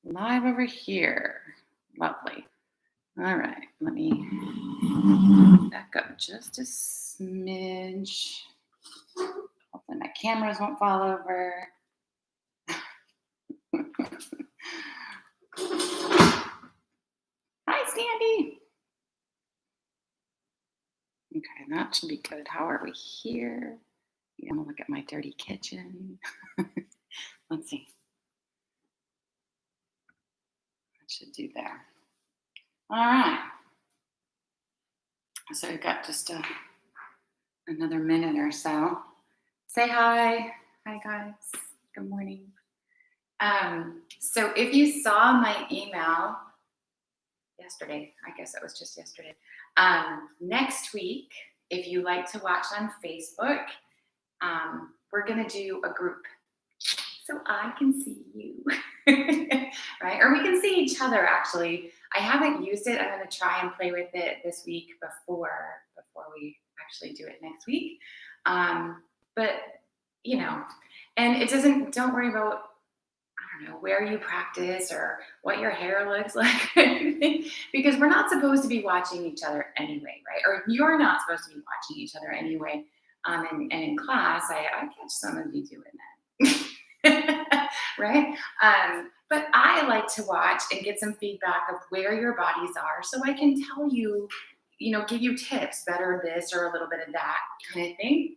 Live over here. Lovely. All right, let me back up just a smidge. Hopefully my cameras won't fall over. Hi, Sandy. Okay, that should be good. How are we here? You want to look at my dirty kitchen? Let's see. That should do there. All right. So we've got just another minute or so. Say hi. Hi, guys. Good morning. So if you saw my email yesterday, I guess it was just yesterday, next week, if you like to watch on Facebook, we're going to do a group. So I can see you, right? Or we can see each other, actually. I haven't used it. I'm going to try and play with it this week before we actually do it next week. But, you know, and don't worry about, I don't know, where you practice or what your hair looks like, because we're not supposed to be watching each other anyway, right? Or you're not supposed to be watching each other anyway. And in class, I catch some of you doing that. Right? But I like to watch and get some feedback of where your bodies are so I can tell you, give you tips, better this or a little bit of that kind of thing.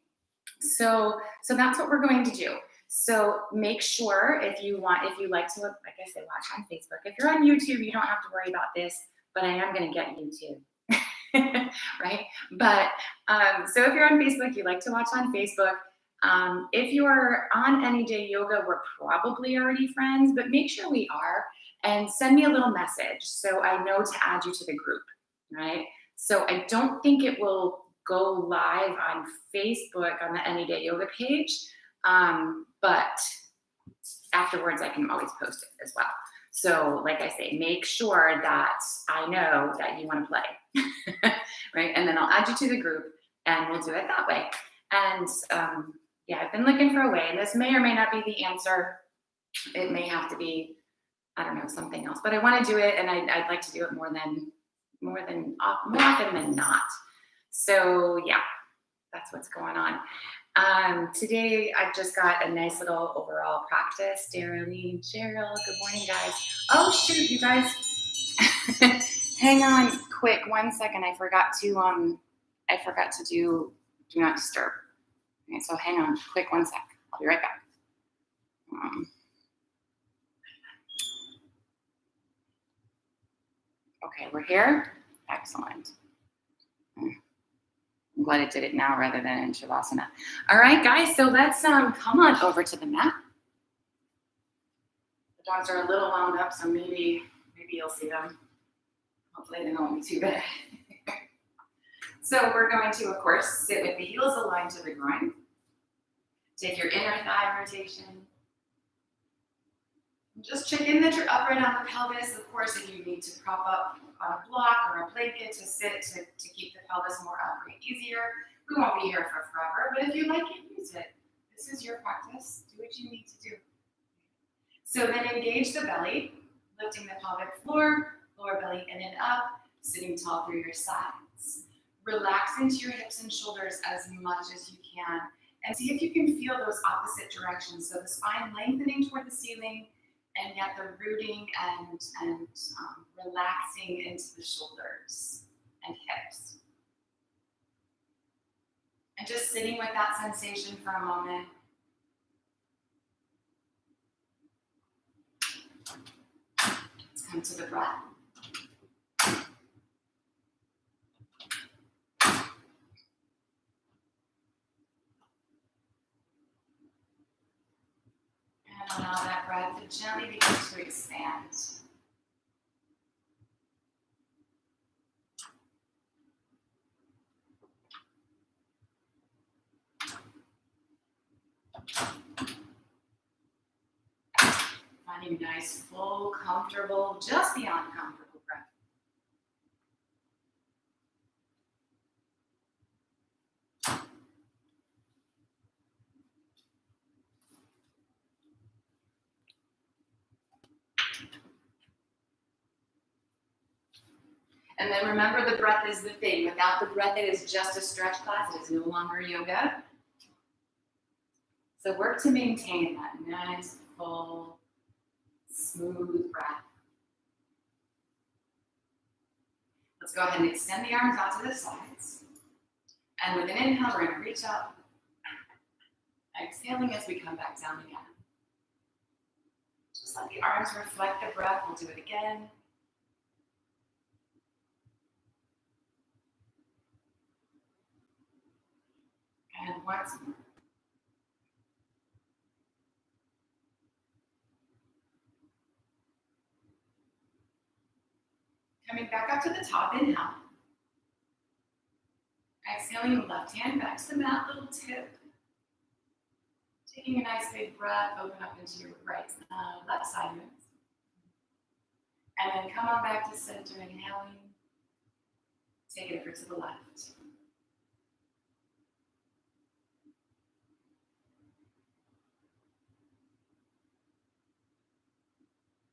So that's what we're going to do. So make sure if you like to, like I said, watch on Facebook. If you're on YouTube, you don't have to worry about this, but I am going to get YouTube. Right? But so if you're on Facebook, you like to watch on Facebook. If you're on Any Day Yoga, we're probably already friends, but make sure we are and send me a little message so I know to add you to the group, right? So I don't think it will go live on Facebook on the Any Day Yoga page, but afterwards I can always post it as well. So like I say, make sure that I know that you want to play, right? And then I'll add you to the group and we'll do it that way. And yeah, I've been looking for a way, and this may or may not be the answer. It may have to be, I don't know, something else. But I want to do it, and I'd like to do it more often than not. So yeah, that's what's going on. Today I've just got a nice little overall practice. Cheryl, good morning, guys. Oh shoot, you guys, hang on, quick, 1 second. I forgot to do not disturb. Okay, so hang on, quick, 1 sec. I'll be right back. Okay, we're here. Excellent. I'm glad it did it now rather than in Shavasana. All right, guys, so let's come on over to the mat. The dogs are a little wound up, so maybe you'll see them. Hopefully they won't be too bad. So we're going to, of course, sit with the heels aligned to the groin. Take your inner thigh rotation. Just check in that you're upright on the pelvis. Of course, if you need to prop up on a block or a blanket to sit to keep the pelvis more upright easier, we won't be here for forever, but if you like it, use it. This is your practice. Do what you need to do. So then engage the belly, lifting the pelvic floor, lower belly in and up, sitting tall through your sides. Relax into your hips and shoulders as much as you can, and see if you can feel those opposite directions. So the spine lengthening toward the ceiling, and yet the rooting and relaxing into the shoulders and hips. And just sitting with that sensation for a moment. Let's come to the breath. And allow that breath to gently begin to expand. Finding nice, full, comfortable, just beyond comfortable breath. And then remember, the breath is the thing. Without the breath, it is just a stretch class. It is no longer yoga. So work to maintain that nice, full, smooth breath. Let's go ahead and extend the arms out to the sides. And with an inhale, we're going to reach up. Exhaling as we come back down again. Just let the arms reflect the breath. We'll do it again. And once more. Coming back up to the top, inhale. Exhaling the left hand back to the mat, little tip. Taking a nice big breath, open up into your left side moves. And then come on back to center, inhaling. Take it over to the left.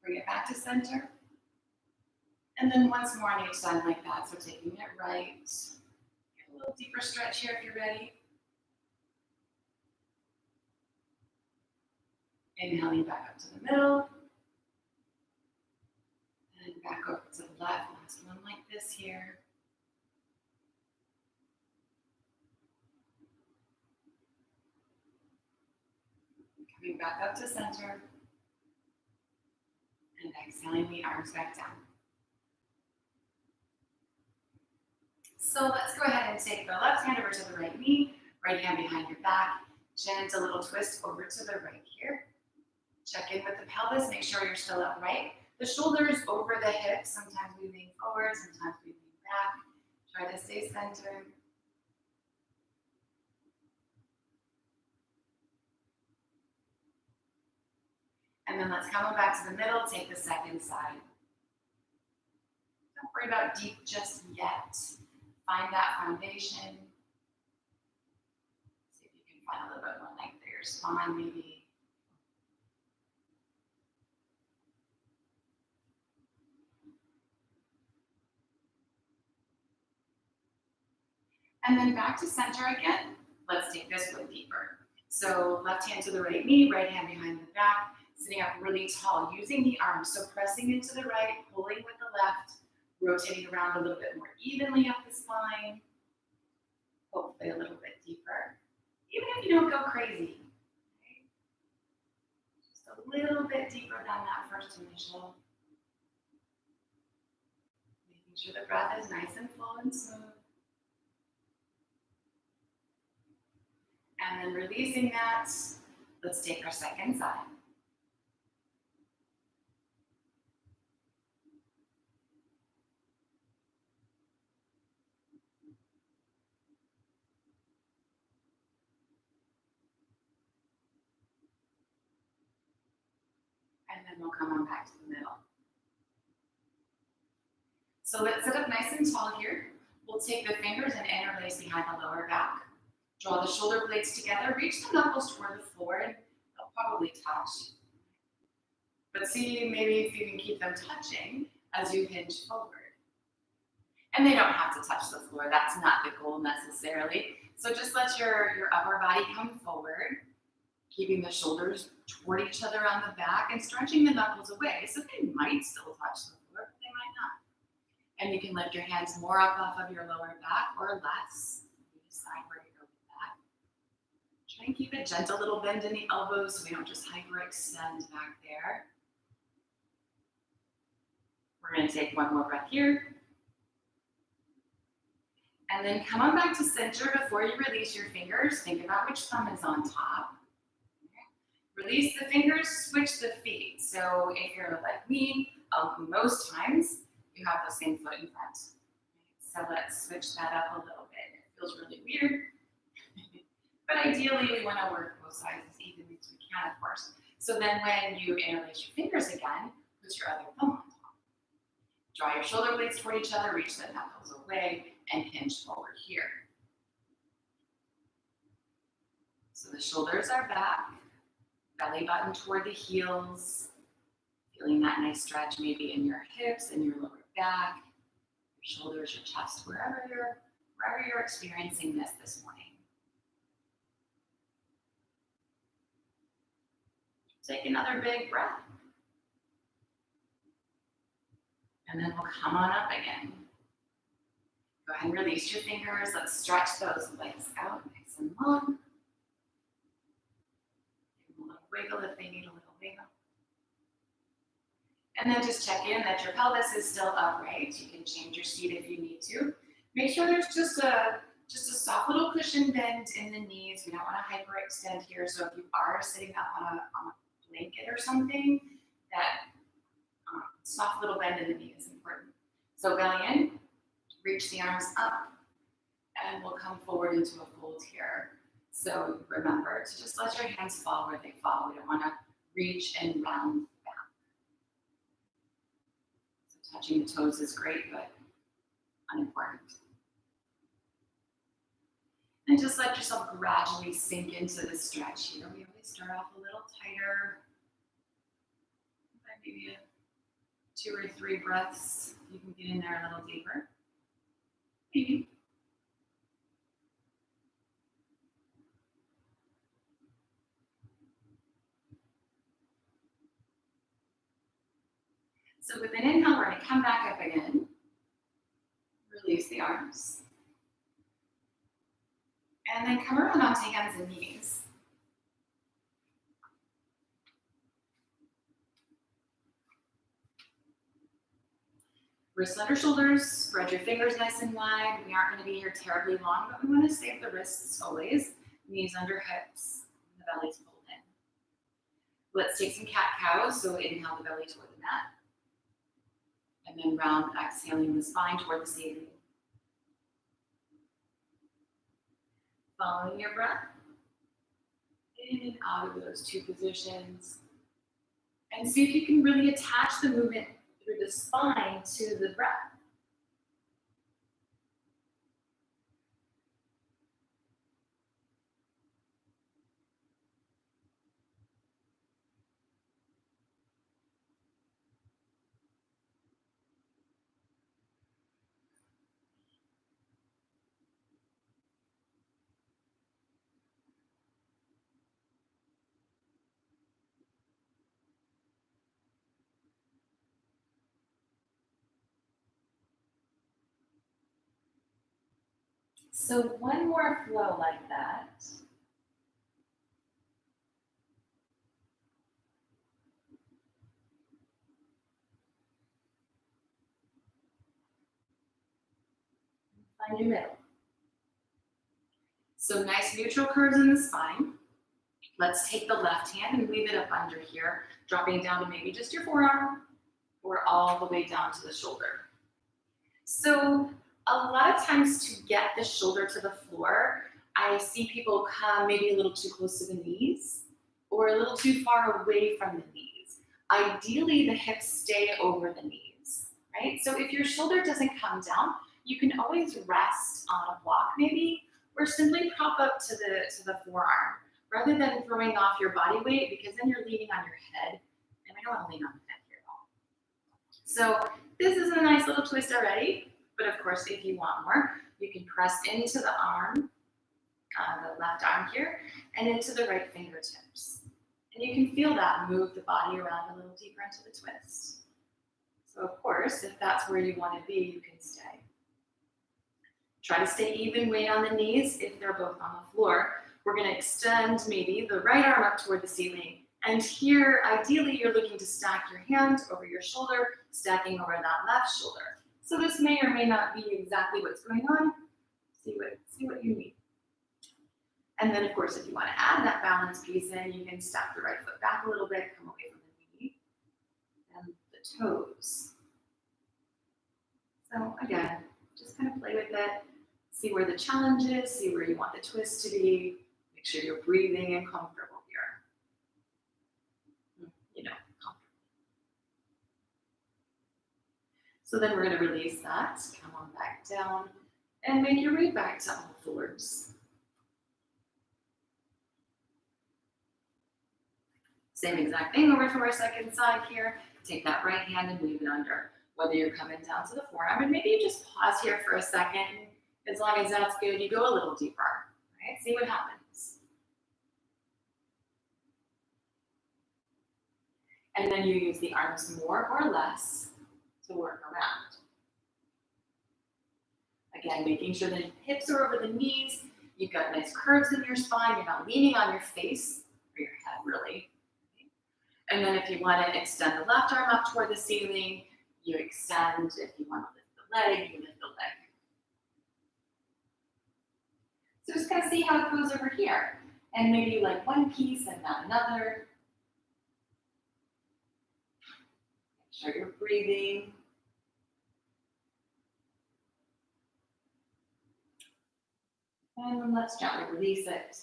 Bring it back to center. And then once more on each side like that. So taking it right. Get a little deeper stretch here if you're ready. Inhaling back up to the middle. And back over to the left. Last one like this here. Coming back up to center. And exhaling the arms back down. So let's go ahead and take the left hand over to the right knee, right hand behind your back, gentle little twist over to the right here. Check in with the pelvis, make sure you're still upright. The shoulders over the hips, sometimes we lean forward, sometimes we lean back. Try to stay centered. And then let's come on back to the middle, take the second side. Don't worry about deep just yet. Find that foundation. See if you can find a little bit more length through your spine, maybe. And then back to center again. Let's take this one deeper. So left hand to the right knee, right hand behind the back, sitting up really tall, using the arms. So pressing into the right, pulling with the left, rotating around a little bit more evenly up the spine. Hopefully a little bit deeper. Even if you don't go crazy. Okay? Just a little bit deeper than that first initial. Making sure the breath is nice and full and smooth. And then releasing that, let's take our second side. And then we'll come on back to the middle. So let's sit up nice and tall here. We'll take the fingers and interlace behind the lower back. Draw the shoulder blades together, reach the knuckles toward the floor, and they'll probably touch. But see maybe if you can keep them touching as you hinge forward. And they don't have to touch the floor, that's not the goal necessarily. So just let your upper body come forward, keeping the shoulders toward each other on the back and stretching the knuckles away. So they might still touch the floor, but they might not. And you can lift your hands more up off of your lower back or less. You decide where you go with that. Try and keep a gentle little bend in the elbows so we don't just hyperextend back there. We're going to take one more breath here. And then come on back to center. Before you release your fingers, think about which thumb is on top. Okay. Release the fingers, switch the feet. So if you're like me, most times you have the same foot in front. So let's switch that up a little bit. It feels really weird. But ideally, we want to work both sides as evenly as we can, of course. So then when you interlace your fingers again, put your other thumb on top. Draw your shoulder blades toward each other, reach the knuckles away, and hinge forward here. So the shoulders are back, belly button toward the heels, feeling that nice stretch maybe in your hips and your lower back, shoulders, your chest, wherever you're experiencing this morning. Take another big breath. And then we'll come on up again. Go ahead and release your fingers. Let's stretch those legs out nice and long. Give them a little wiggle if they need a little wiggle. And then just check in that your pelvis is still upright. You can change your seat if you need to. Make sure there's just a soft little cushion bend in the knees. We don't want to hyperextend here. So if you are sitting up on a blanket or something, that soft little bend in the knee is important. So belly in, reach the arms up, and we'll come forward into a fold here. So remember to just let your hands fall where they fall. We don't want to reach and round back. So touching the toes is great, but unimportant. And just let yourself gradually sink into the stretch here. We always start off a little tighter. Maybe 2 or 3 breaths. You can get in there a little deeper. Maybe. So with an inhale, we're going to come back up again. Release the arms. And then come around onto hands and knees. Wrists under shoulders, spread your fingers nice and wide. We aren't going to be here terribly long, but we want to save the wrists always. Knees under hips, the belly's pulled in. Let's take some cat-cows. So inhale the belly toward the mat. And then round, exhaling the spine toward the ceiling. Following your breath, in and out of those 2 positions. And see if you can really attach the movement through the spine to the breath. So one more flow like that. Find your middle. So nice neutral curves in the spine. Let's take the left hand and leave it up under here, dropping down to maybe just your forearm or all the way down to the shoulder. So a lot of times to get the shoulder to the floor, I see people come maybe a little too close to the knees or a little too far away from the knees. Ideally, the hips stay over the knees, right? So if your shoulder doesn't come down, you can always rest on a block maybe, or simply prop up to the forearm, rather than throwing off your body weight, because then you're leaning on your head, and I don't want to lean on the head here at all. So this is a nice little twist already, but of course, if you want more, you can press into the arm, the left arm here, and into the right fingertips. And you can feel that move the body around a little deeper into the twist. So of course, if that's where you want to be, you can stay. Try to stay even weight on the knees if they're both on the floor. We're going to extend maybe the right arm up toward the ceiling. And here, ideally, you're looking to stack your hand over your shoulder, stacking over that left shoulder. So this may or may not be exactly what's going on. See what you need. And then, of course, if you want to add that balance piece in, you can step the right foot back a little bit, come away from the knee and the toes. So again, just kind of play with it. See where the challenge is, see where you want the twist to be. Make sure you're breathing and comfortable here. Comfortable. So then we're going to release that, come on back down, and make your way back to all fours. Same exact thing over to our second side here. Take that right hand and leave it under. whether you're coming down to the forearm, and maybe you just pause here for a second. As long as that's good, you go a little deeper, right? See what happens. And then you use the arms more or less to work around. Again, making sure the hips are over the knees. You've got nice curves in your spine. You're not leaning on your face or your head, really. And then if you want to extend the left arm up toward the ceiling, you extend. If you want to lift the leg, you lift the leg. So just kind of see how it goes over here. And maybe you like one piece and not another. Make sure you're breathing. And then let's gently release it,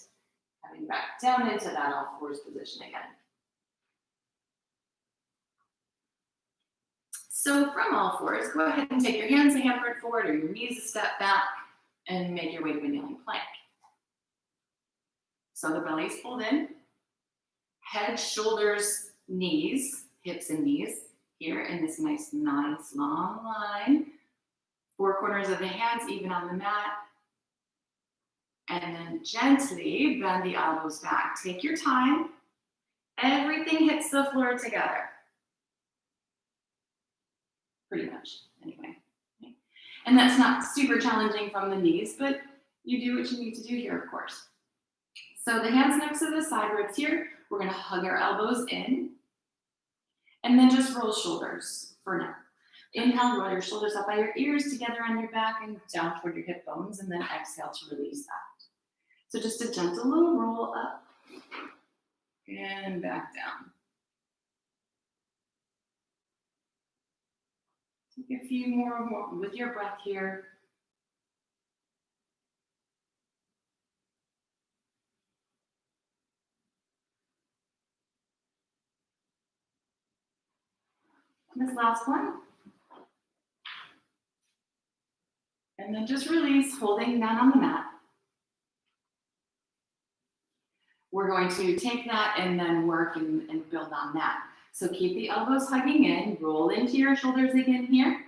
coming back down into that all fours position again. So from all fours, go ahead and take your hands a hammered forward or your knees a step back and make your way to a kneeling plank. So the belly's pulled in, head, shoulders, knees, hips and knees here in this nice long line. Four corners of the hands even on the mat. And then gently bend the elbows back. Take your time. Everything hits the floor together. Pretty much, anyway. And that's not super challenging from the knees, but you do what you need to do here, of course. So the hands next to the side ribs here, we're gonna hug our elbows in, and then just roll shoulders for now. Inhale, roll your shoulders up by your ears, together on your back and down toward your hip bones, and then exhale to release that. So just a gentle little roll up and back down. Take a few more with your breath here. And this last one. And then just release, holding down on the mat. We're going to take that and then work and build on that. So keep the elbows hugging in, roll into your shoulders again here.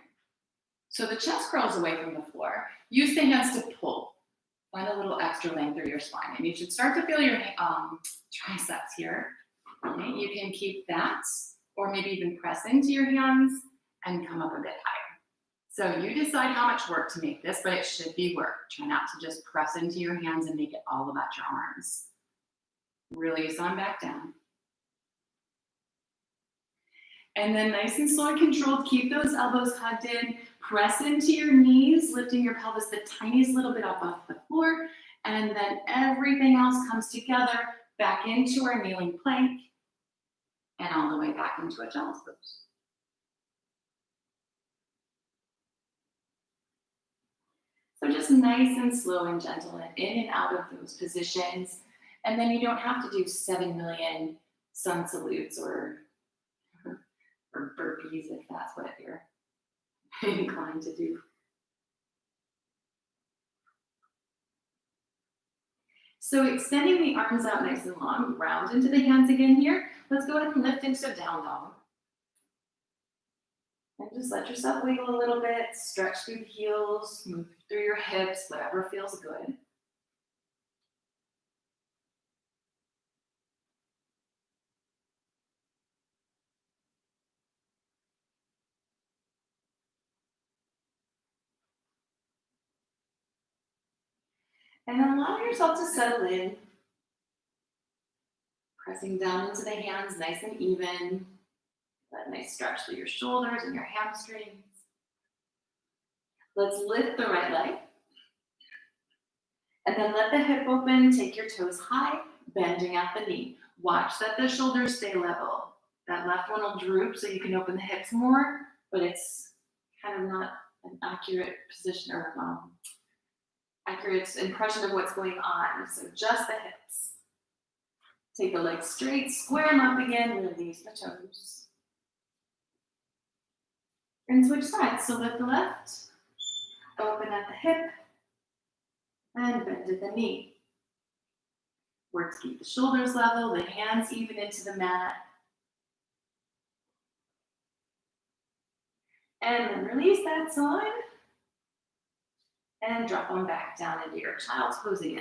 So the chest curls away from the floor. Use the hands to pull. Find a little extra length through your spine. And you should start to feel your triceps here. Okay? You can keep that, or maybe even press into your hands and come up a bit higher. So you decide how much work to make this, but it should be work. Try not to just press into your hands and make it all about your arms. Release on back down. And then nice and slow and controlled, keep those elbows hugged in, press into your knees, lifting your pelvis the tiniest little bit up off the floor, and then everything else comes together, back into our kneeling plank, and all the way back into a child's pose. So just nice and slow and gentle and in and out of those positions. And then you don't have to do 7 million sun salutes or burpees if that's what you're inclined to do. So extending the arms out nice and long, round into the hands again here. Let's go ahead and lift into a down dog. And just let yourself wiggle a little bit, stretch through the heels, move through your hips, whatever feels good. And then allow yourself to settle in, pressing down into the hands nice and even. Let a nice stretch through your shoulders and your hamstrings. Let's lift the right leg. And then let the hip open, take your toes high, bending at the knee. Watch that the shoulders stay level. That left one will droop so you can open the hips more, but it's kind of not an accurate position or accurate impression of what's going on. So just the hips. Take the legs straight, square them up again, release the toes. And switch sides. So lift the left, open at the hip, and bend at the knee. Work to keep the shoulders level, the hands even into the mat. And then release that side. And drop them back down into your child's pose again.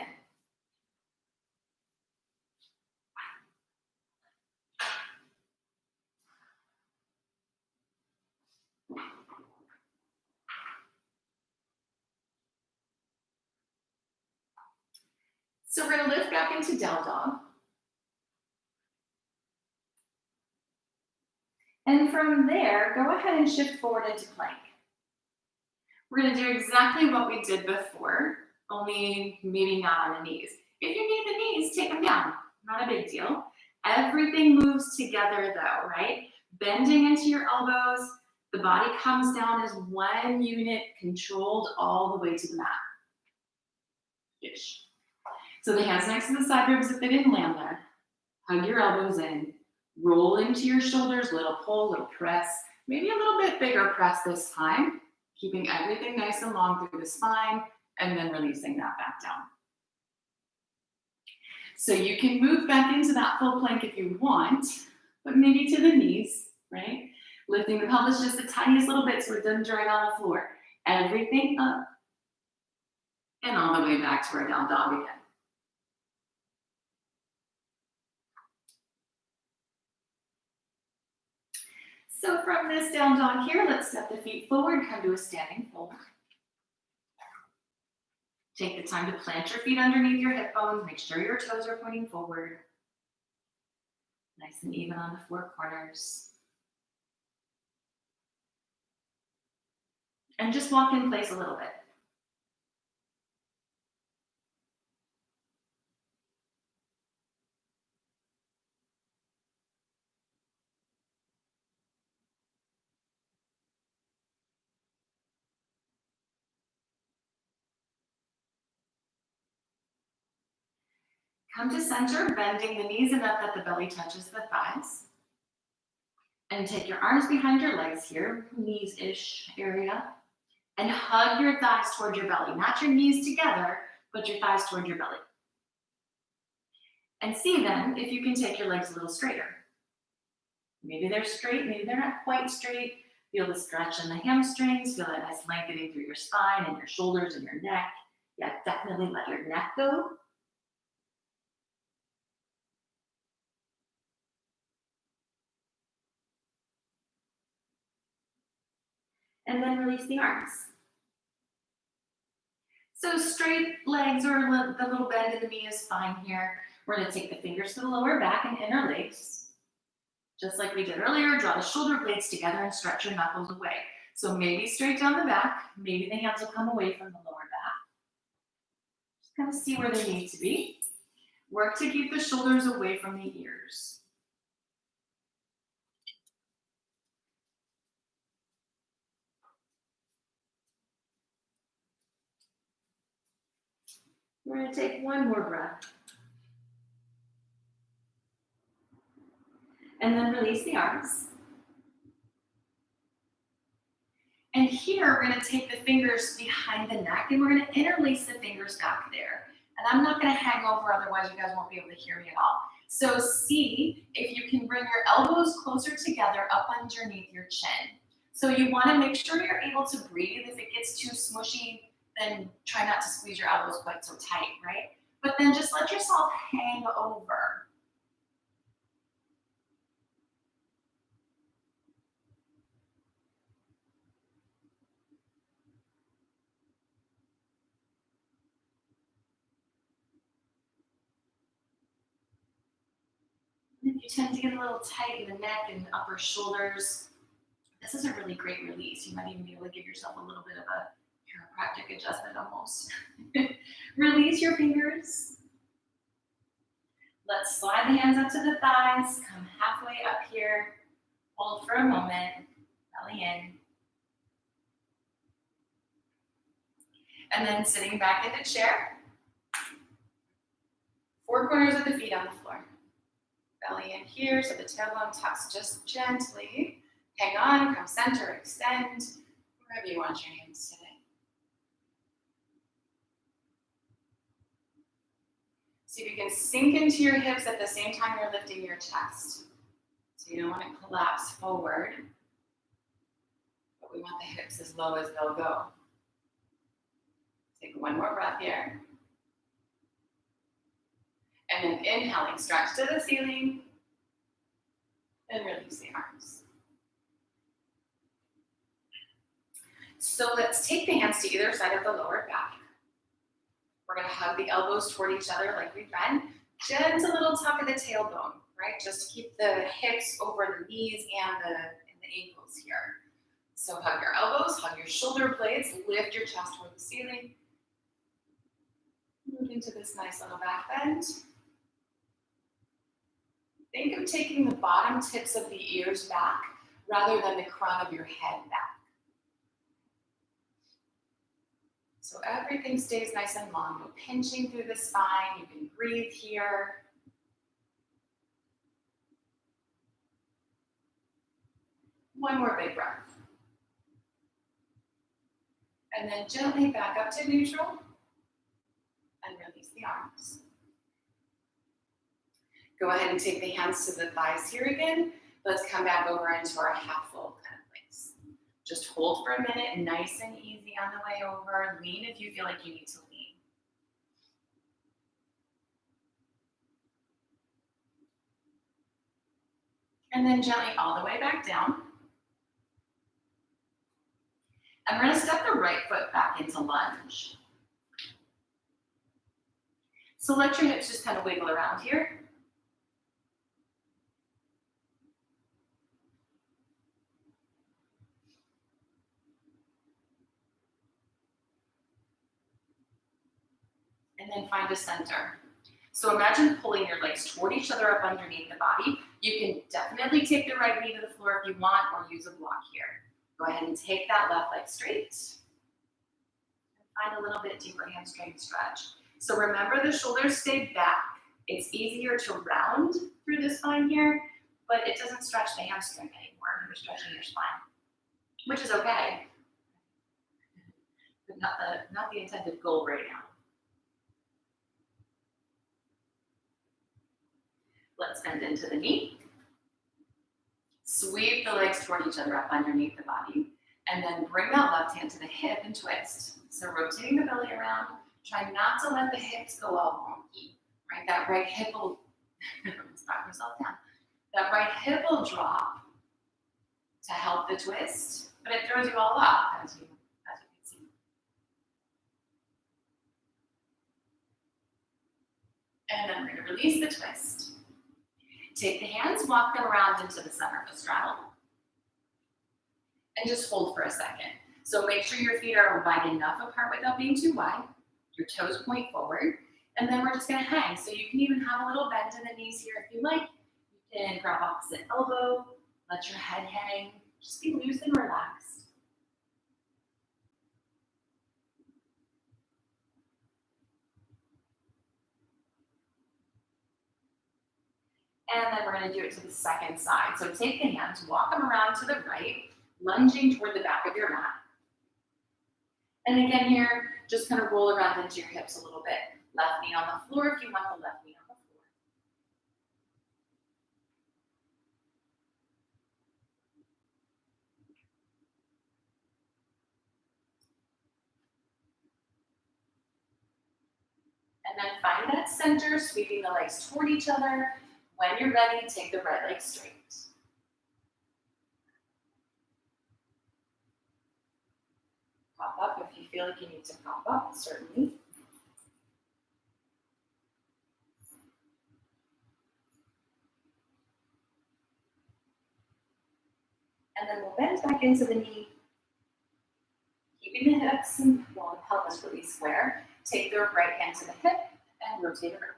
So we're going to lift back into down dog. And from there, go ahead and shift forward into plank. We're going to do exactly what we did before, only maybe not on the knees. If you need the knees, take them down. Not a big deal. Everything moves together though, right? Bending into your elbows, the body comes down as one unit, controlled all the way to the mat. Ish. So the hands next to the side ribs if they didn't land there. Hug your elbows in. Roll into your shoulders, little pull, little press. Maybe a little bit bigger press this time. Keeping everything nice and long through the spine, and then releasing that back down. So you can move back into that full plank if you want, but maybe to the knees, right? Lifting the pelvis just the tiniest little bit so it doesn't drag on the floor. Everything up, and all the way back to our down dog again. So from this down dog here, let's step the feet forward, come to a standing fold. Take the time to plant your feet underneath your hip bones. Make sure your toes are pointing forward. Nice and even on the four corners. And just walk in place a little bit. Come to center, bending the knees enough that the belly touches the thighs. And take your arms behind your legs here, knees-ish area, and hug your thighs toward your belly. Not your knees together, but your thighs toward your belly. And see then if you can take your legs a little straighter. Maybe they're straight, maybe they're not quite straight. Feel the stretch in the hamstrings, feel that nice lengthening through your spine and your shoulders and your neck. Yeah, definitely let your neck go. And then release the arms. So straight legs or the little bend in the knee is fine here. We're going to take the fingers to the lower back and interlace. Just like we did earlier, draw the shoulder blades together and stretch your knuckles away. So maybe straight down the back, maybe the hands will come away from the lower back. Just kind of see where they need to be. Work to keep the shoulders away from the ears. We're going to take one more breath. And then release the arms. And here, we're going to take the fingers behind the neck, and we're going to interlace the fingers back there. And I'm not going to hang over, otherwise you guys won't be able to hear me at all. So see if you can bring your elbows closer together up underneath your chin. So you want to make sure you're able to breathe. If it gets too smushy, then try not to squeeze your elbows quite so tight, right? But then just let yourself hang over. If you tend to get a little tight in the neck and upper shoulders, this is a really great release. You might even be able to give yourself a little bit of a chiropractic adjustment almost. Release your fingers. Let's slide the hands up to the thighs. Come halfway up here. Hold for a moment. Belly in. And then sitting back in the chair. Four corners of the feet on the floor. Belly in here, so the tailbone tucks just gently. Hang on, come center, extend, wherever you want your hands today. See if you can sink into your hips at the same time you're lifting your chest. So you don't want to collapse forward. but we want the hips as low as they'll go. Take one more breath here. And then inhaling, stretch to the ceiling, and release the arms. So let's take the hands to either side of the lower back. We're gonna hug the elbows toward each other like we've been. Gentle little tuck of the tailbone, right? Just keep the hips over the knees and the ankles here. So hug your elbows, hug your shoulder blades, lift your chest toward the ceiling. Move into this nice little back bend. Think of taking the bottom tips of the ears back rather than the crown of your head back. So everything stays nice and long. No pinching through the spine. You can breathe here. One more big breath. And then gently back up to neutral and release the arms. Go ahead and take the hands to the thighs here again. Let's come back over into our half fold kind of place. Just hold for a minute, nice and easy on the way over. Lean if you feel like you need to lean. And then gently all the way back down. And we're gonna step the right foot back into lunge. So let your hips just kind of wiggle around here. And then find a center. So imagine pulling your legs toward each other up underneath the body. You can definitely take the right knee to the floor if you want, or use a block here. Go ahead and take that left leg straight. And find a little bit deeper hamstring stretch. So remember the shoulders stay back. It's easier to round through the spine here, but it doesn't stretch the hamstring anymore. You're stretching your spine, which is okay, but not the intended goal right now. Let's bend into the knee. Sweep the legs toward each other up underneath the body, and then bring that left hand to the hip and twist. So rotating the belly around, try not to let the hips go all wonky, right? That right hip will, knock yourself down. That right hip will drop to help the twist, but it throws you all off, as you can see. And then we're gonna release the twist. Take the hands, walk them around into the center of the straddle. And just hold for a second. So make sure your feet are wide enough apart without being too wide. Your toes point forward. And then we're just gonna hang. So you can even have a little bend in the knees here if you like. You can grab opposite elbow, let your head hang. Just be loose and relaxed. And then we're gonna do it to the second side. So take the hands, walk them around to the right, lunging toward the back of your mat. And again here, just kind of roll around into your hips a little bit. Left knee on the floor if you want the left knee on the floor. And then find that center, sweeping the legs toward each other. When you're ready, take the right leg straight. Pop up if you feel like you need to pop up, certainly. And then we'll bend back into the knee, keeping the hips and the pelvis really square. Take the right hand to the hip and rotate around.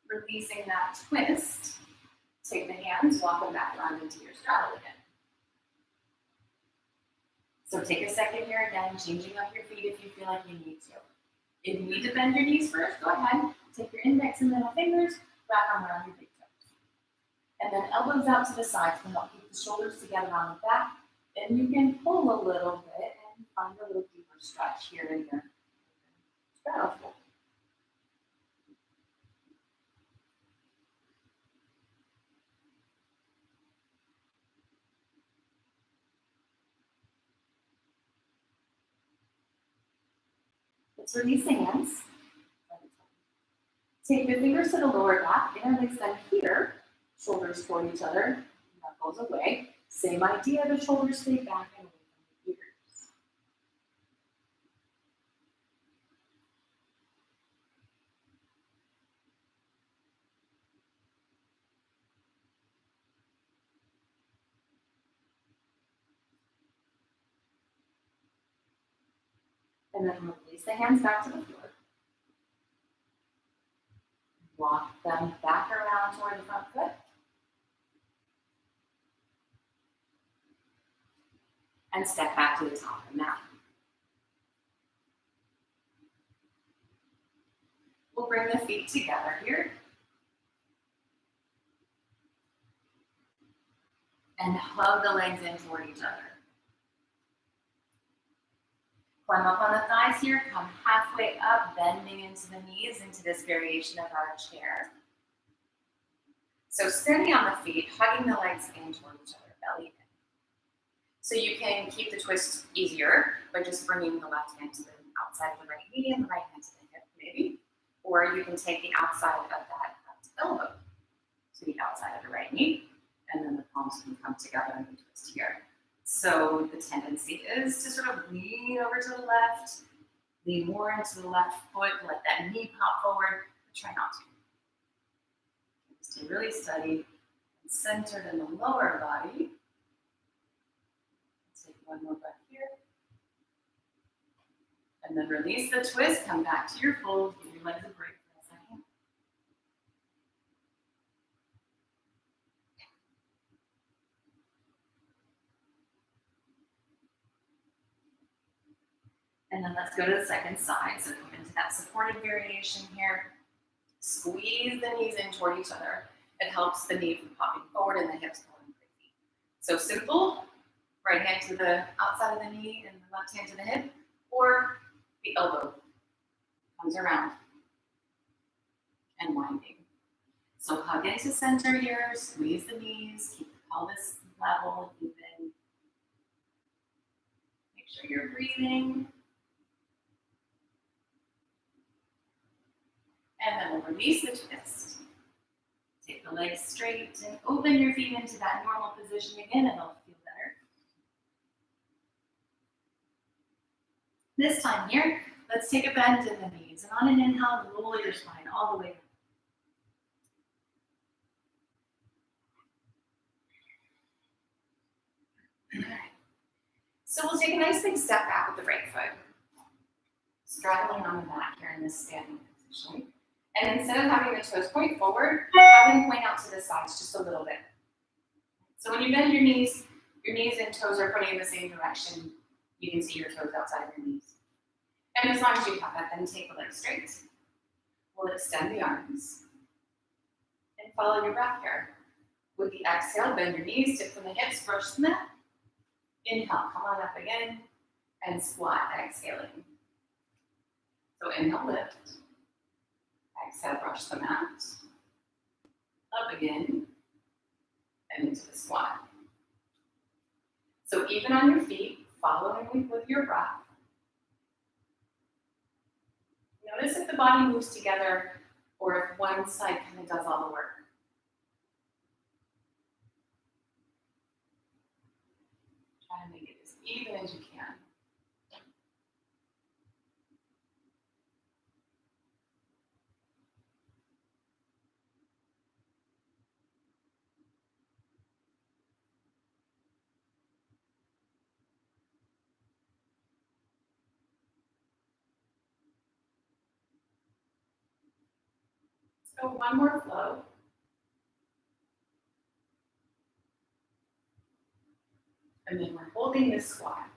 Releasing that twist, take the hands, walk them back around into your straddle again. So take a second here again, changing up your feet if you feel like you need to. If you need to bend your knees first, go ahead. Take your index and middle fingers, wrap them around your big toes. And then elbows out to the sides to help keep the shoulders together on the back. And you can pull a little bit and find a little deeper stretch here and here. Beautiful. Let's release the hands. Take the fingers to the lower back, interlace them here, shoulders toward each other, knuckles away. Same idea, the shoulders stay back and away from the ears. And then release the hands back to the floor. Walk them back around toward the front foot. And step back to the top of the mat. We'll bring the feet together here. And hug the legs in toward each other. Climb up on the thighs here, come halfway up, bending into the knees into this variation of our chair. So standing on the feet, hugging the legs in toward each other, belly in. So you can keep the twist easier by just bringing the left hand to the outside of the right knee and the right hand to the hip, maybe. Or you can take the outside of that left elbow to the outside of the right knee, and then the palms can come together and we twist here. So the tendency is to sort of lean over to the left, lean more into the left foot, let that knee pop forward, but try not to. Stay really steady and centered in the lower body. Take one more breath here. And then release the twist, come back to your fold, give your legs a break for a second. And then let's go to the second side. So come into that supported variation here. Squeeze the knees in toward each other. It helps the knee from popping forward and the hips going crazy. So simple, right hand to the outside of the knee and the left hand to the hip, or the elbow comes around and winding. So hug into center here, squeeze the knees, keep the pelvis level, even. Make sure you're breathing. And then we'll release the twist. Take the legs straight and open your feet into that normal position again, and it'll feel better. This time here, let's take a bend in the knees. And on an inhale, roll your spine all the way up. All right. So we'll take a nice big step back with the right foot. Straddling on the mat here in this standing position. And instead of having the toes point forward, have them point out to the sides just a little bit. So when you bend your knees and toes are pointing in the same direction. You can see your toes outside of your knees. And as long as you have that, then take the legs straight. We'll extend the arms. And follow your breath here. With the exhale, bend your knees, tip from the hips, brush the mat. Inhale, come on up again. And squat, exhaling. So inhale, lift. Exhale, brush the mat. Up again. And into the squat. So even on your feet, following with your breath. Notice if the body moves together or if one side kind of does all the work. Try to make it as even as you can. So one more flow. And then we're holding this squat.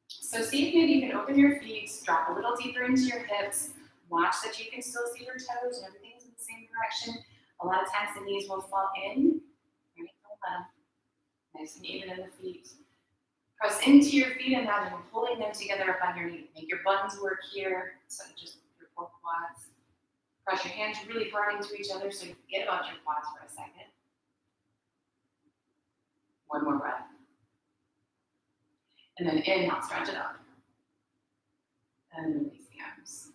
So see if maybe you can open your feet, drop a little deeper into your hips, watch that you can still see your toes and everything's in the same direction. A lot of times the knees will fall in, right? Don't let them. Nice and even in the feet. Press into your feet, imagine pulling them together up underneath. Make your buns work here, so just your four quads. Press your hands really hard into each other so you forget about your quads for a second. One more breath. And then inhale, stretch it up. And release the arms.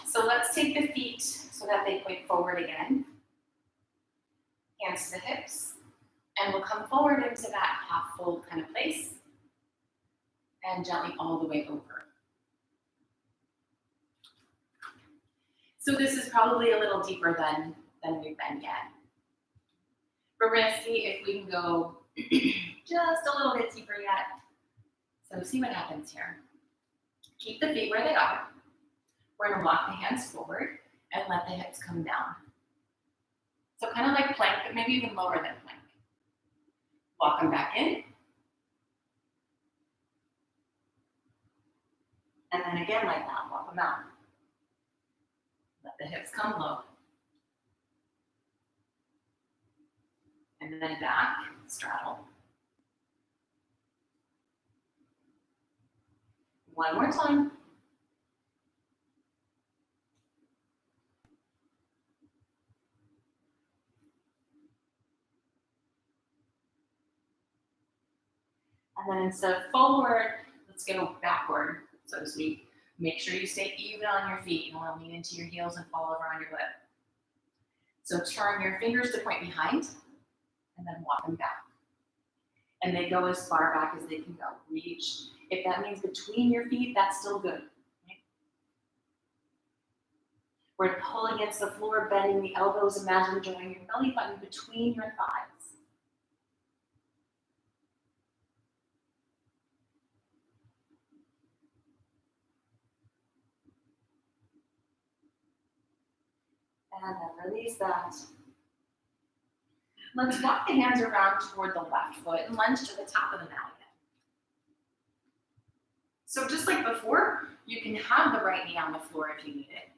So let's take the feet so that they point forward again. Hands to the hips. And we'll come forward into that half fold kind of place. And gently all the way over. So this is probably a little deeper than we've been yet. But we're gonna see if we can go just a little bit deeper yet. So see what happens here. Keep the feet where they are. We're gonna walk the hands forward and let the hips come down. So kind of like plank, but maybe even lower than plank. Walk them back in. And then again like that, walk them out. Let the hips come low. And then back, straddle. One more time. And then instead of forward, let's go backward, so to speak. Make sure you stay even on your feet. You don't want to lean into your heels and fall over on your butt. So turn your fingers to point behind, and then walk them back. And they go as far back as they can go. Reach. If that means between your feet, that's still good. Right? We're going to pull against the floor, bending the elbows. Imagine drawing your belly button between your thighs. And then release that. Let's walk the hands around toward the left foot and lunge to the top of the mat again. So just like before, you can have the right knee on the floor if you need it.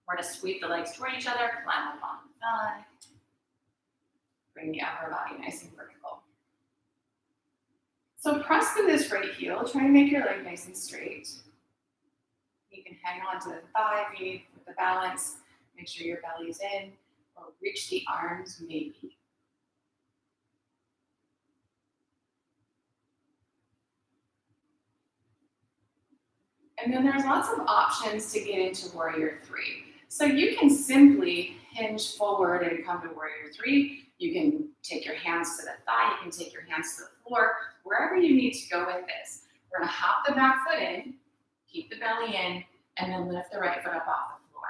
We're going to sweep the legs toward each other, climb up on the thigh. Bring the upper body nice and vertical. So press through this right heel, try to make your leg nice and straight. You can hang on to the thigh if you need with the balance. Make sure your belly's in, or reach the arms maybe. And then there's lots of options to get into Warrior 3. So you can simply hinge forward and come to Warrior 3. You can take your hands to the thigh, you can take your hands to the floor, wherever you need to go with this. We're gonna hop the back foot in, keep the belly in, and then lift the right foot up off the floor.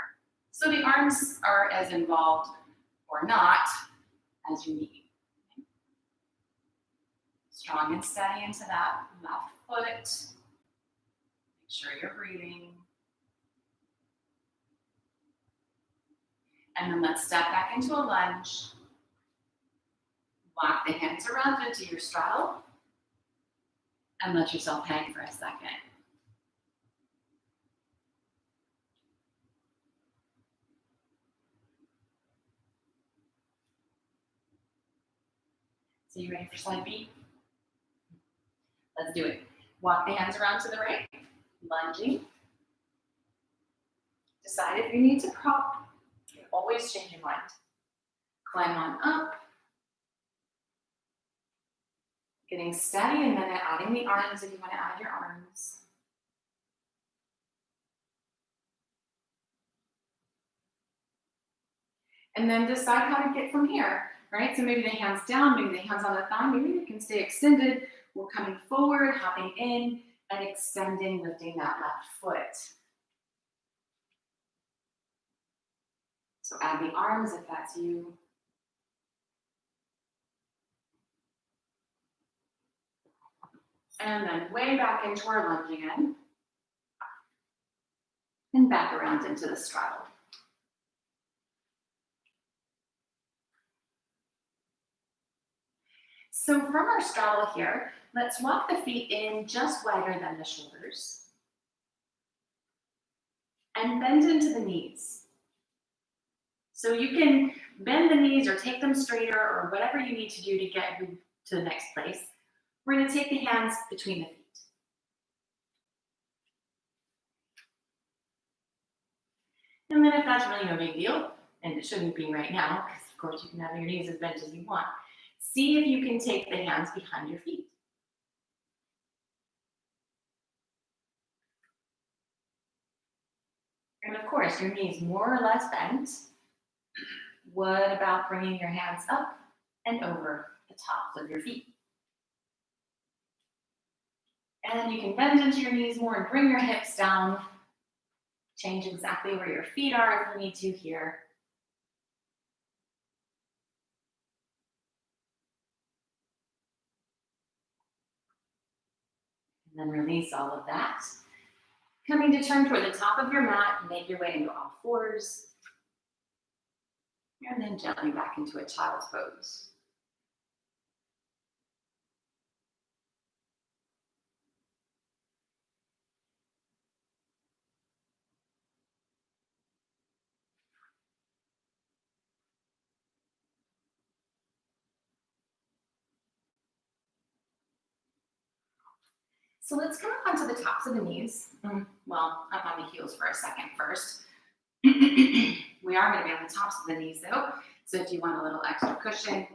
So the arms are as involved or not as you need. Strong and steady into that left foot. Make sure you're breathing. And then let's step back into a lunge. Walk the hands around into your straddle. And let yourself hang for a second. So you ready for side B? Let's do it. Walk the hands around to the right, lunging. Decide if you need to prop. You can always change your mind. Climb on up. Getting steady and then adding the arms if you want to add your arms. And then decide how to get from here, right? So maybe the hands down, maybe the hands on the thigh, maybe you can stay extended. We're coming forward, hopping in, and extending, lifting that left foot. So add the arms if that's you. And then way back into our lunge again. And back around into the straddle. So from our straddle here, let's walk the feet in just wider than the shoulders. And bend into the knees. So you can bend the knees or take them straighter or whatever you need to do to get to the next place. We're going to take the hands between the feet. And then if that's really no big deal, and it shouldn't be right now, because of course you can have your knees as bent as you want, see if you can take the hands behind your feet. And of course, your knees more or less bent. What about bringing your hands up and over the tops of your feet? And you can bend into your knees more and bring your hips down. Change exactly where your feet are if you need to here. And then release all of that. Coming to turn toward the top of your mat, make your way into all fours. And then gently back into a child's pose. So let's come up onto the tops of the knees. Well, up on the heels for a second first. We are going to be on the tops of the knees though. So if you want a little extra cushion,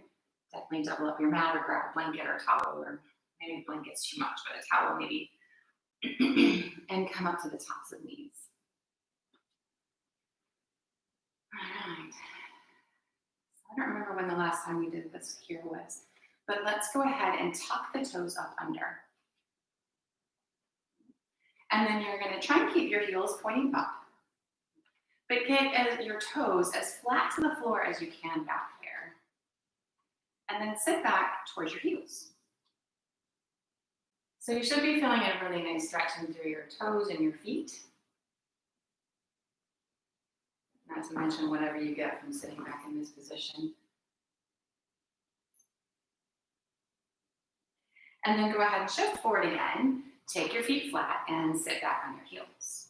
definitely double up your mat or grab a blanket or a towel, or maybe the blanket's too much, but a towel maybe. And come up to the tops of the knees. All right. I don't remember when the last time we did this here was, but let's go ahead and tuck the toes up under. And then you're going to try and keep your heels pointing up, but get your toes as flat to the floor as you can back there. And then sit back towards your heels. So you should be feeling a really nice stretching through your toes and your feet. Not to mention whatever you get from sitting back in this position. And then go ahead and shift forward again. Take your feet flat and sit back on your heels.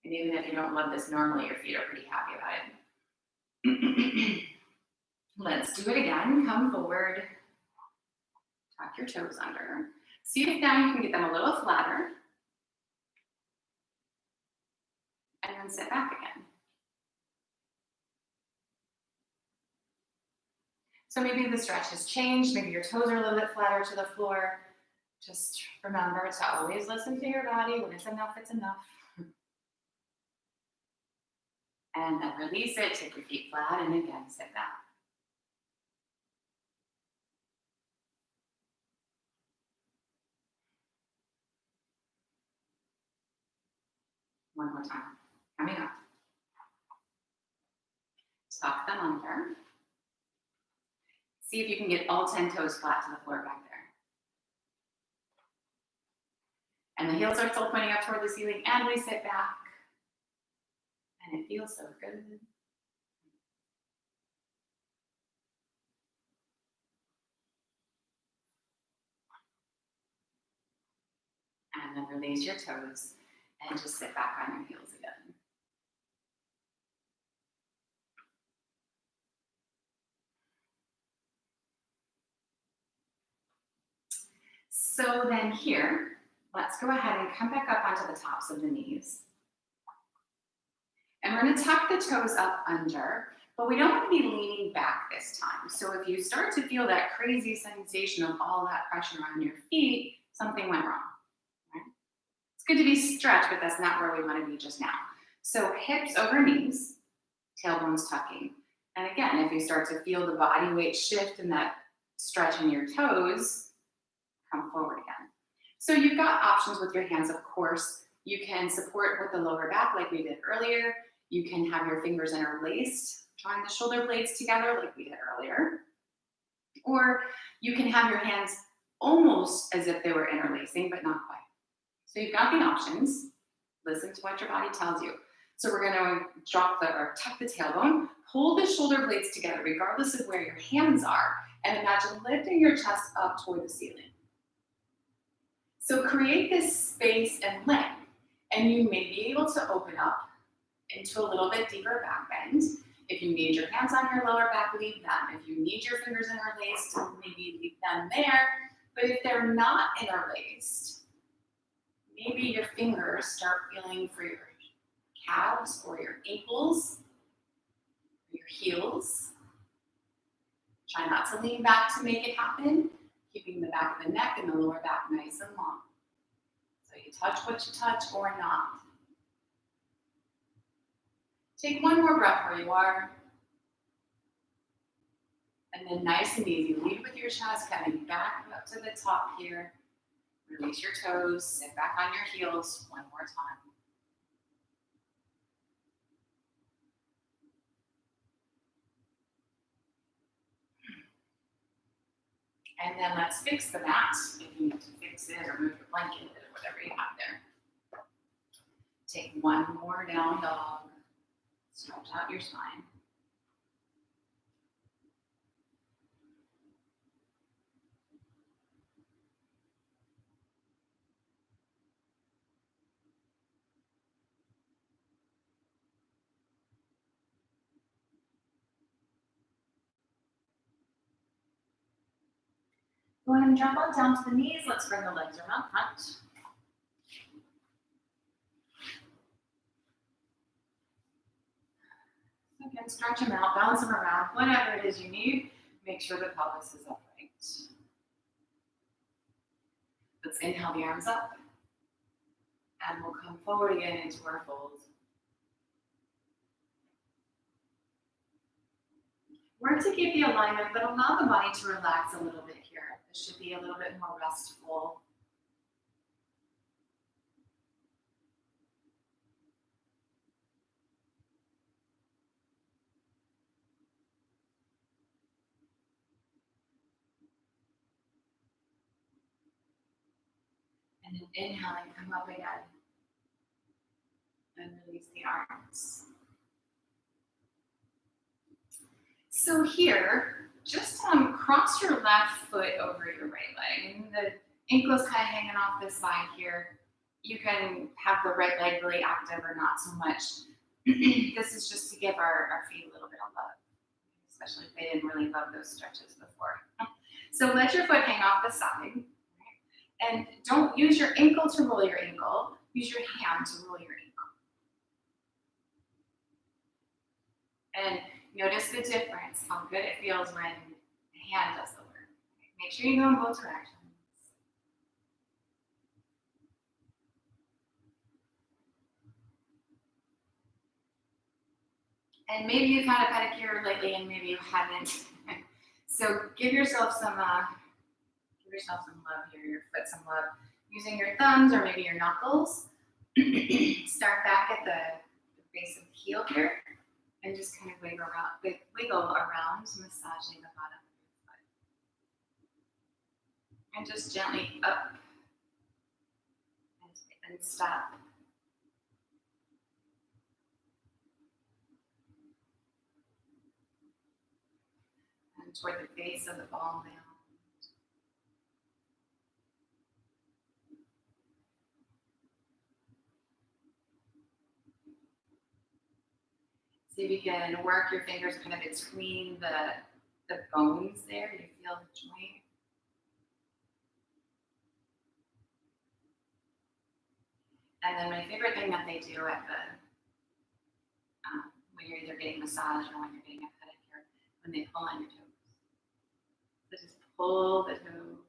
And even if you don't love this normally, your feet are pretty happy about it. Let's do it again. Come forward. Tuck your toes under. See if now you can get them a little flatter. And then sit back again. So maybe the stretch has changed. Maybe your toes are a little bit flatter to the floor. Just remember to always listen to your body. When it's enough, it's enough. And then release it. Take your feet flat and again, sit back. One more time. Coming up. Tuck them under. See if you can get all 10 toes flat to the floor back there. And the heels are still pointing up toward the ceiling, and we sit back. And it feels so good. And then release your toes and just sit back on your heels again. So then here, let's go ahead and come back up onto the tops of the knees. And we're going to tuck the toes up under, but we don't want to be leaning back this time. So if you start to feel that crazy sensation of all that pressure on your feet, something went wrong. Right? It's good to be stretched, but that's not where we want to be just now. So hips over knees, tailbones tucking. And again, if you start to feel the body weight shift and that stretch in your toes, come forward again. So you've got options with your hands, of course. You can support with the lower back like we did earlier. You can have your fingers interlaced, drawing the shoulder blades together like we did earlier. Or you can have your hands almost as if they were interlacing, but not quite. So you've got the options. Listen to what your body tells you. So we're going to tuck the tailbone, pull the shoulder blades together regardless of where your hands are, and imagine lifting your chest up toward the ceiling. So create this space and length, and you may be able to open up into a little bit deeper back bend. If you need your hands on your lower back, leave them. If you need your fingers interlaced, maybe leave them there. But if they're not interlaced, maybe your fingers start feeling for your calves or your ankles, or your heels. Try not to lean back to make it happen, keeping the back of the neck and the lower back nice and long. So you touch what you touch or not. Take one more breath where you are. And then nice and easy, lead with your chest, coming back up to the top here. Release your toes, sit back on your heels one more time. And then let's fix the mat. If you need to fix it or move your blanket or whatever you have there. Take one more down dog. Stretch out your spine. Go ahead and drop on down to the knees. Let's bring the legs around front. Again, stretch them out, bounce them around, whatever it is you need. Make sure the pelvis is upright. Let's inhale the arms up. And we'll come forward again into our fold. Work to keep the alignment, but allow the body to relax a little bit here. This should be a little bit more restful. And then inhaling, come up again. And release the arms. So here, just cross your left foot over your right leg. And the ankle's kind of hanging off this side here. You can have the right leg really active or not so much. This is just to give our feet a little bit of love, especially if they didn't really love those stretches before. So let your foot hang off the side. And don't use your ankle to roll your ankle. Use your hand to roll your ankle. And notice the difference, how good it feels when the hand does the work. Make sure you go in both directions. And maybe you've had a pedicure lately and maybe you haven't. So give yourself some love here, your foot some love. Using your thumbs or maybe your knuckles. Start back at the base of the heel here. And just kind of wiggle around, massaging the bottom of your foot. And just gently up and stop. And toward the base of the ball now. So you can work your fingers kind of between the bones there. You feel the joint. And then my favorite thing that they do at the when you're either getting a massage or when you're getting a pedicure, when they pull on your toes. So just pull the toe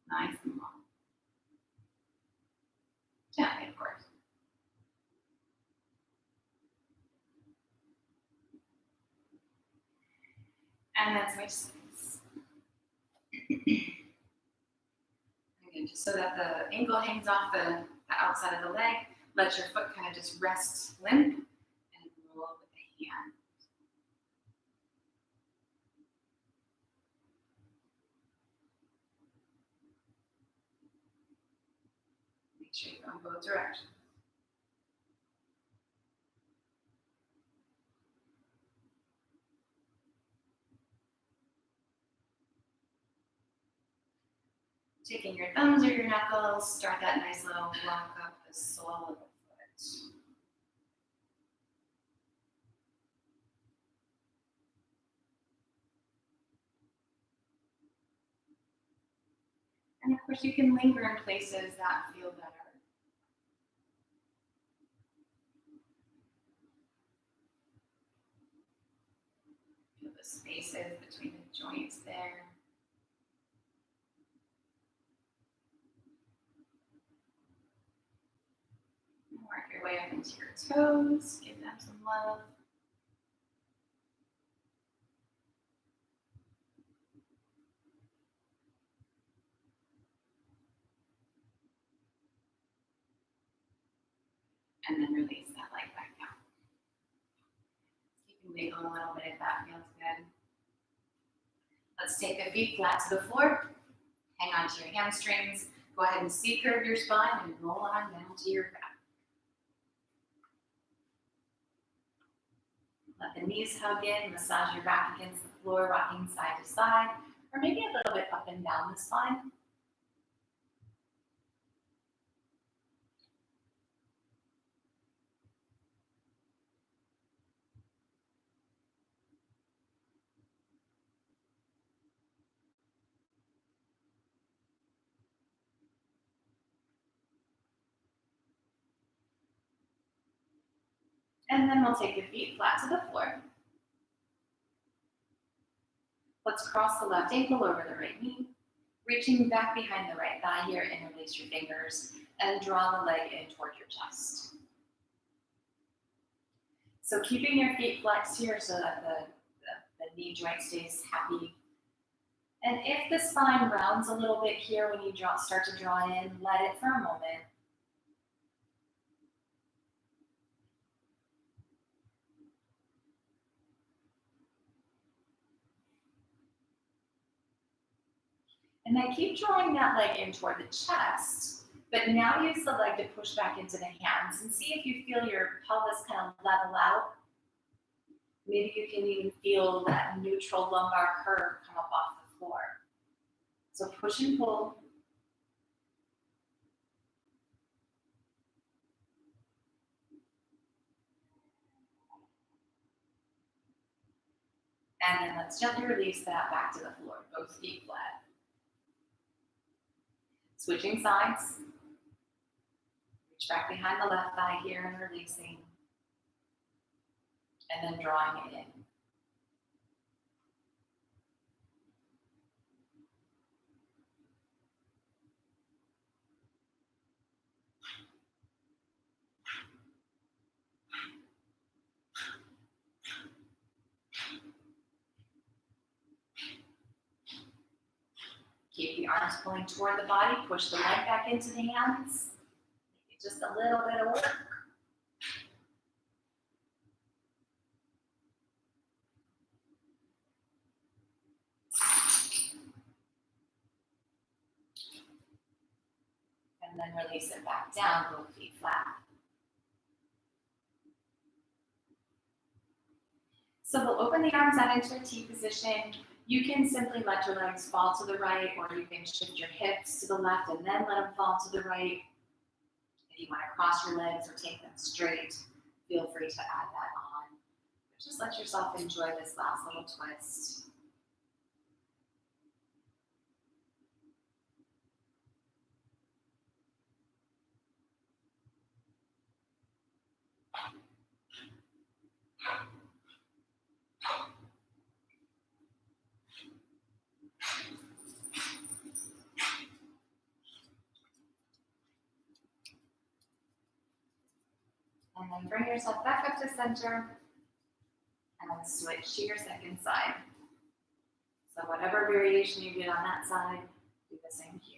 nice and long. Gently, of course. And then switch sides. Again, just so that the ankle hangs off the outside of the leg, let your foot kind of just rest limp and roll with the hand. Make sure you go in both directions. Taking your thumbs or your knuckles, start that nice little walk up the sole of the foot. And of course, you can linger in places that feel better. Feel the spaces between the joints there. Work your way up into your toes, give them some love. And then release that leg back down. You can wiggle a little bit if that feels good. Let's take the feet flat to the floor. Hang on to your hamstrings. Go ahead and C-curve your spine and roll on down to your back. Let the knees hug in, massage your back against the floor, rocking side to side, or maybe a little bit up and down the spine. And then we'll take the feet flat to the floor. Let's cross the left ankle over the right knee, reaching back behind the right thigh here, interlace your fingers, and draw the leg in toward your chest. So keeping your feet flexed here so that the knee joint stays happy. And if the spine rounds a little bit here when you start to draw in, let it for a moment. And then keep drawing that leg in toward the chest, but now use the leg to push back into the hands and see if you feel your pelvis kind of level out. Maybe you can even feel that neutral lumbar curve come up off the floor. So push and pull. And then let's gently release that back to the floor, both feet flat. Switching sides. Reach back behind the left thigh here and releasing. And then drawing it in. Keep the arms pulling toward the body. Push the leg back into the hands. Make it just a little bit of work. And then release it back down, both feet flat. So we'll open the arms out into a T position. You can simply let your legs fall to the right, or you can shift your hips to the left and then let them fall to the right. If you want to cross your legs or take them straight, feel free to add that on. But just let yourself enjoy this last little twist. And then bring yourself back up to center and then switch to your second side. So whatever variation you did on that side, do the same here.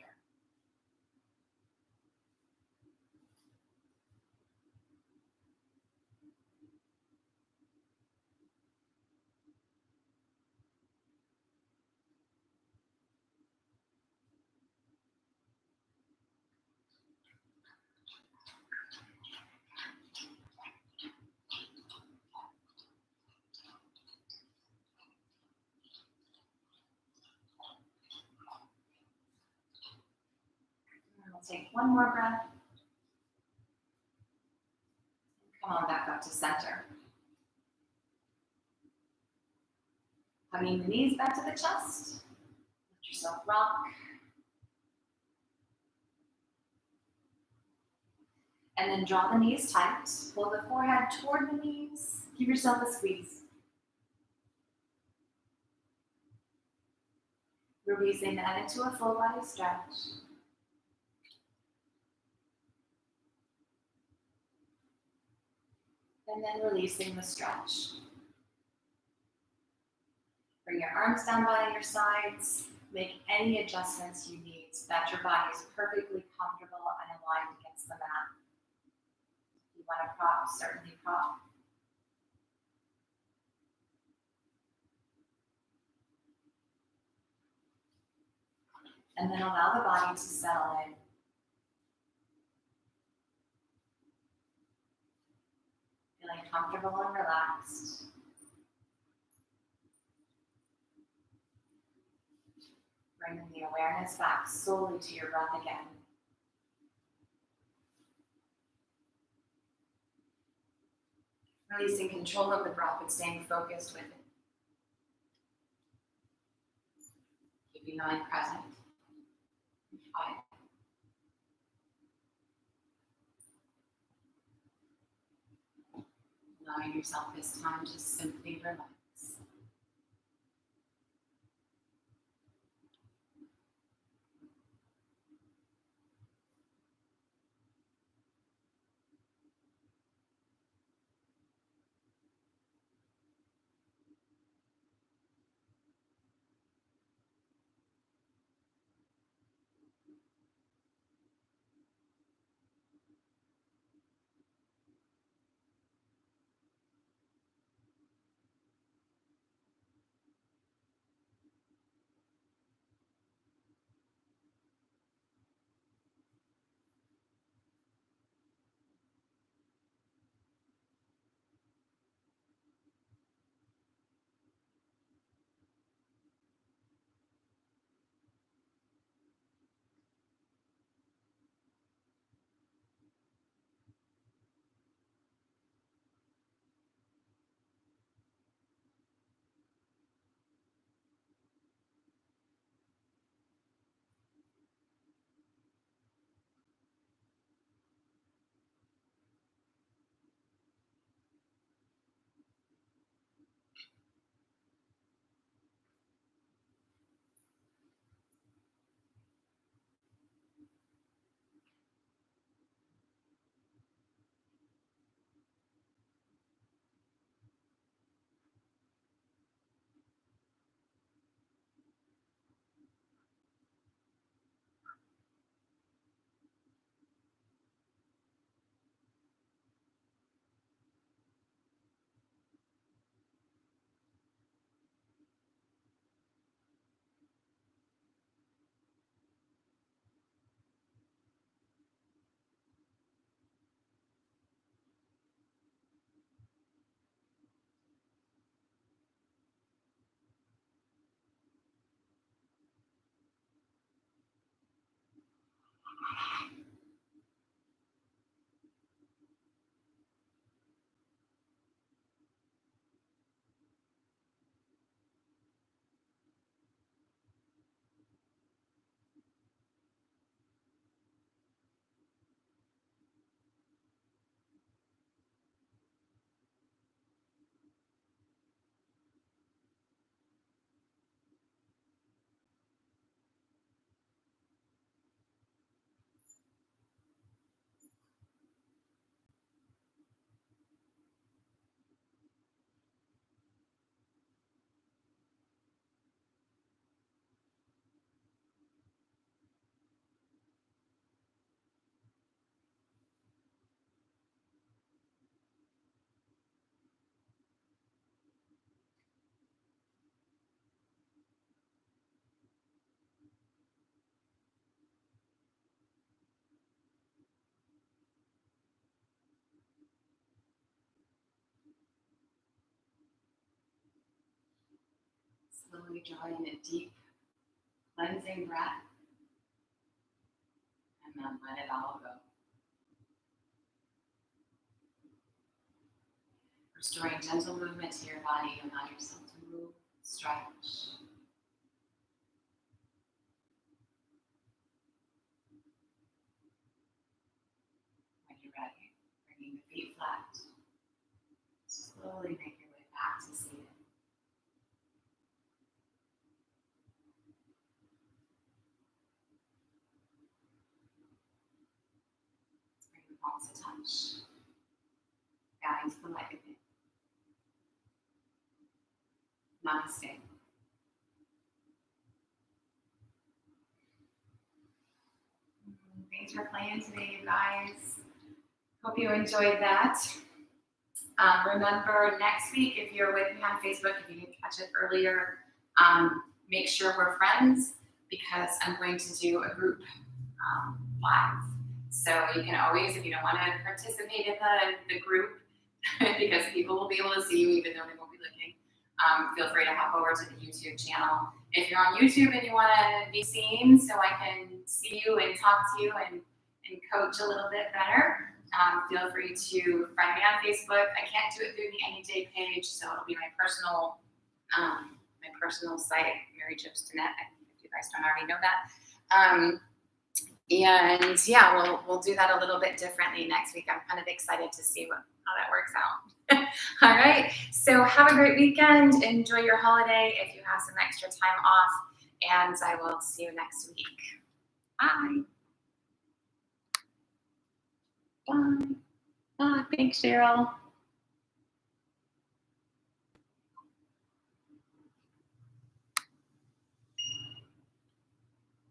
We'll take one more breath. Come on back up to center. Hugging the knees back to the chest. Let yourself rock. And then draw the knees tight. Pull the forehead toward the knees. Give yourself a squeeze. Releasing that into a full body stretch. And then releasing the stretch. Bring your arms down by your sides. Make any adjustments you need so that your body is perfectly comfortable and aligned against the mat. If you want to prop, certainly prop. And then allow the body to settle in. Feeling comfortable and relaxed. Bringing the awareness back solely to your breath again. Releasing control of the breath but staying focused with it. Keeping the mind present. 5. Allowing yourself this time to simply relax. Slowly drawing a deep, cleansing breath, and then let it all go. Restoring gentle movement to your body, allow yourself to move, stretch. When you're ready. reflect. Slowly make your way back to seated. Let's bring the palms to touch. Bowing to the light within. Namaste. Thanks for playing today, you guys. Hope you enjoyed that. Remember, next week, if you're with me on Facebook, if you didn't catch it earlier, make sure we're friends because I'm going to do a group live. So you can always, if you don't want to participate in the group, because people will be able to see you even though they won't be looking, feel free to hop over to the YouTube channel. If you're on YouTube and you want to be seen so I can see you and talk to you and coach a little bit better, feel free to friend me on Facebook. I can't do it through the Any Day page, so it'll be my personal site, Mary Jones Danette, if you guys don't already know that. And yeah, we'll do that a little bit differently next week. I'm kind of excited to see how that works out. All right. So have a great weekend. Enjoy your holiday if you have some extra time off. And I will see you next week. Bye. Bye. Bye. Thanks, Cheryl.